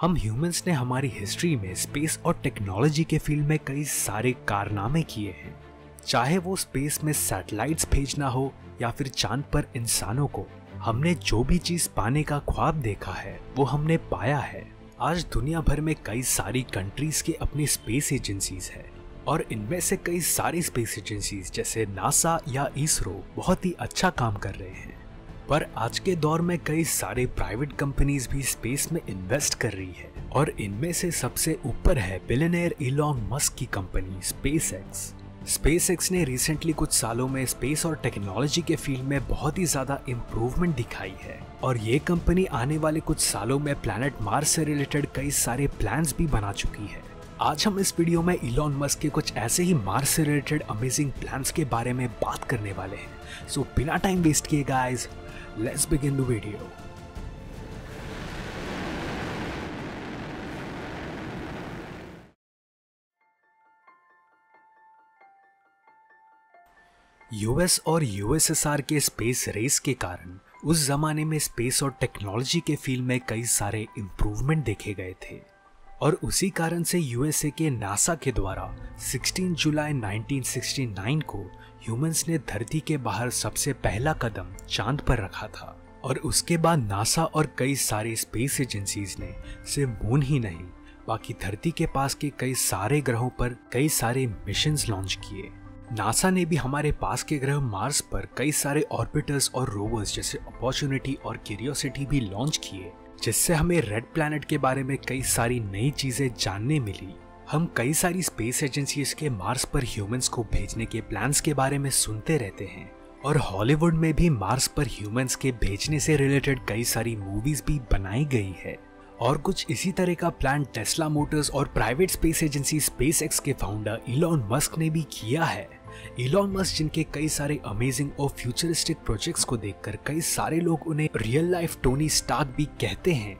हम ह्यूमंस ने हमारी हिस्ट्री में स्पेस और टेक्नोलॉजी के फील्ड में कई सारे कारनामे किए हैं। चाहे वो स्पेस में सैटेलाइट्स भेजना हो या फिर चांद पर इंसानों को, हमने जो भी चीज पाने का ख्वाब देखा है वो हमने पाया है। आज दुनिया भर में कई सारी कंट्रीज के अपनी स्पेस एजेंसीज है और इनमें से कई सारी स्पेस एजेंसीज जैसे नासा या इसरो बहुत ही अच्छा काम कर रहे हैं। पर आज के दौर में कई सारे प्राइवेट कंपनीज भी स्पेस में इन्वेस्ट कर रही है और इनमें से सबसे ऊपर है बिलियनियर इलॉन मस्क की कंपनी स्पेसएक्स। स्पेसएक्स ने रिसेंटली कुछ सालों में स्पेस और टेक्नोलॉजी के फील्ड में बहुत ही ज्यादा इम्प्रूवमेंट दिखाई है और ये कंपनी आने वाले कुछ सालों में प्लैनेट मार्स से रिलेटेड कई सारे प्लान्स भी बना चुकी है। आज हम इस वीडियो में इलॉन मस्क के कुछ ऐसे ही मार्स से रिलेटेड अमेजिंग प्लान्स के बारे में बात करने वाले हैं। सो बिना टाइम वेस्ट किए guys, let's begin the video. US और यूएसएसआर के स्पेस रेस के कारण उस जमाने में स्पेस और टेक्नोलॉजी के फील्ड में कई सारे इम्प्रूवमेंट देखे गए थे और उसी कारण से यूएसए के नासा के द्वारा 16 जुलाई 1969 को ह्यूमंस ने धरती के बाहर सबसे पहला कदम चांद पर रखा था। और उसके बाद नासा और कई सारे स्पेस एजेंसीज ने सिर्फ मून ही नहीं बाकी धरती के पास के कई सारे ग्रहों पर कई सारे मिशंस लॉन्च किए। नासा ने भी हमारे पास के ग्रह मार्स पर कई सारे ऑर्बिटर्स और रोवर्स जैसे अपॉर्चुनिटी और क्यूरियोसिटी भी लॉन्च किए, जिससे हमें रेड प्लैनेट के बारे में कई सारी नई चीजें जानने मिली। हम कई सारी स्पेस एजेंसीज के मार्स पर ह्यूमंस को भेजने के प्लान्स के बारे में सुनते रहते हैं और हॉलीवुड में भी मार्स पर ह्यूमंस के भेजने से रिलेटेड कई सारी मूवीज भी बनाई गई है। और कुछ इसी तरह का प्लान टेस्ला मोटर्स और प्राइवेट स्पेस एजेंसी स्पेसएक्स के फाउंडर इलॉन मस्क ने भी किया है। इलॉन मस्क जिनके कई सारे अमेजिंग और फ्यूचरिस्टिक प्रोजेक्ट्स को देखकर कई सारे लोग उन्हें रियल लाइफ टोनी स्टार्क भी कहते हैं।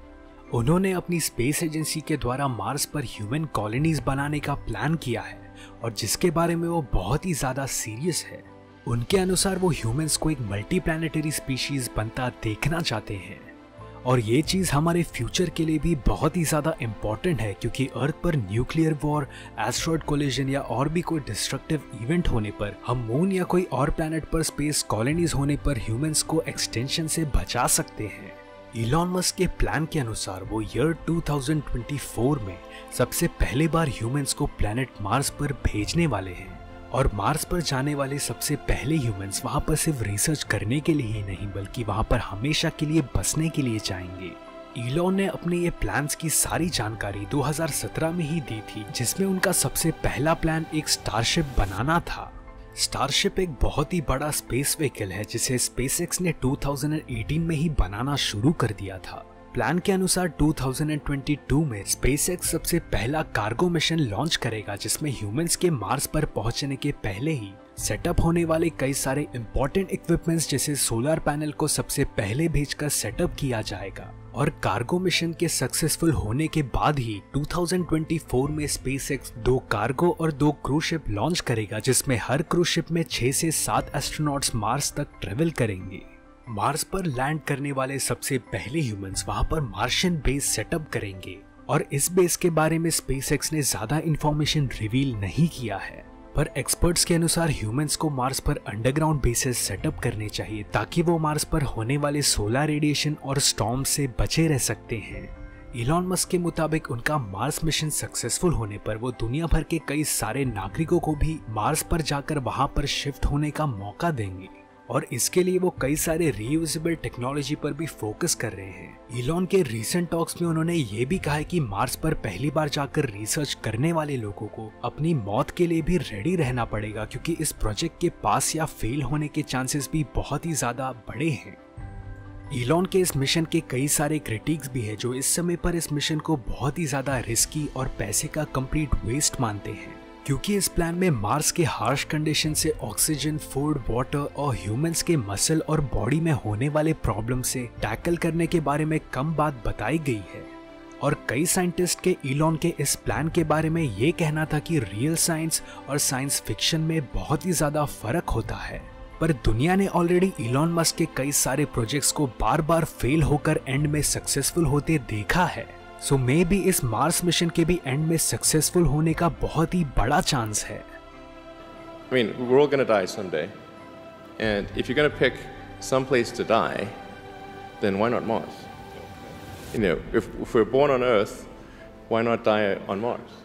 उन्होंने अपनी स्पेस एजेंसी के द्वारा मार्स पर ह्यूमन कॉलोनीज बनाने का प्लान किया है और जिसके बारे में वो बहुत ही ज्यादा सीरियस है। उनके अनुसार वो ह्यूमंस को एक मल्टी प्लैनेटरी स्पीशीज बनता देखना चाहते हैं और ये चीज हमारे फ्यूचर के लिए भी बहुत ही ज्यादा इम्पोर्टेंट है, क्योंकि अर्थ पर न्यूक्लियर वॉर, एस्ट्रॉयड कोलिजन या और भी कोई डिस्ट्रक्टिव इवेंट होने पर हम मून या कोई और प्लैनेट पर स्पेस कॉलोनीज होने पर ह्यूमंस को एक्सटेंशन से बचा सकते हैं। इलॉन मस्क के प्लान के अनुसार वो ईयर 2024 में सबसे पहले बार ह्यूमंस को प्लैनेट मार्स पर भेजने वाले हैं और मार्स पर जाने वाले सबसे पहले ह्यूमंस वहां पर सिर्फ रिसर्च करने के लिए ही नहीं बल्कि वहां पर हमेशा के लिए बसने के लिए जाएंगे। इलॉन ने अपने ये प्लान्स की सारी जानकारी 2017 में ही दी थी, जिसमें उनका सबसे पहला प्लान एक स्टारशिप बनाना था। स्टारशिप एक बहुत ही बड़ा स्पेस व्हीकल है जिसे स्पेसएक्स ने 2018 में ही बनाना शुरू कर दिया था। प्लान के अनुसार 2022 में स्पेसएक्स सबसे पहला कार्गो मिशन लॉन्च करेगा, जिसमें ह्यूमंस के मार्स पर पहुंचने के पहले ही सेटअप होने वाले कई सारे इंपॉर्टेंट इक्विपमेंट्स जैसे सोलर पैनल को सबसे पहले भेजकर सेटअप किया जाएगा। और कार्गो मिशन के सक्सेसफुल होने के बाद ही 2024 में स्पेसएक्स 2 कार्गो और 2 क्रूज शिप लॉन्च करेगा, जिसमें हर क्रूज शिप में 6 से 7 एस्ट्रोनॉट्स मार्स तक ट्रेवल करेंगे। मार्स पर लैंड करने वाले सबसे पहले ह्यूमंस वहां पर मार्शियन बेस सेटअप करेंगे और इस बेस के बारे में स्पेसएक्स ने ज्यादा इंफॉर्मेशन रिवील नहीं किया है, पर एक्सपर्ट्स के अनुसार ह्यूमंस को मार्स पर अंडरग्राउंड बेसेस सेटअप करने चाहिए ताकि वो मार्स पर होने वाले सोलर रेडिएशन और स्टॉर्म से बचे रह सकते हैं। इलॉन मस्क के मुताबिक उनका मार्स मिशन सक्सेसफुल होने पर वो दुनिया भर के कई सारे नागरिकों को भी मार्स पर जाकर वहां पर शिफ्ट होने का मौका देंगे और इसके लिए वो कई सारे रीयूजेबल टेक्नोलॉजी पर भी फोकस कर रहे हैं। इलॉन के रीसेंट टॉक्स में उन्होंने ये भी कहा है कि मार्स पर पहली बार जाकर रिसर्च करने वाले लोगों को अपनी मौत के लिए भी रेडी रहना पड़ेगा, क्योंकि इस प्रोजेक्ट के पास या फेल होने के चांसेस भी बहुत ही ज्यादा बड़े हैं। इलॉन के इस मिशन के कई सारे क्रिटिक्स भी है जो इस समय पर इस मिशन को बहुत ही ज्यादा रिस्की और पैसे का कंप्लीट वेस्ट मानते हैं, क्योंकि इस प्लान में मार्स के हार्श कंडीशन से ऑक्सीजन, फूड, वाटर और ह्यूमंस के मसल और बॉडी में होने वाले प्रॉब्लम से टैकल करने के बारे में कम बात बताई गई है। और कई साइंटिस्ट के इलॉन के इस प्लान के बारे में ये कहना था कि रियल साइंस और साइंस फिक्शन में बहुत ही ज्यादा फर्क होता है। पर दुनिया ने ऑलरेडी इलॉन मस्क के कई सारे प्रोजेक्ट्स को बार बार फेल होकर एंड में सक्सेसफुल होते देखा है। सो मे बी इस मार्स मिशन के भी एंड में सक्सेसफुल होने का बहुत ही बड़ा चांस है। I mean, we're all going to die someday. And if you're going to pick some place to die, then why not Mars? You know, if we're born on Earth, why not die on Mars?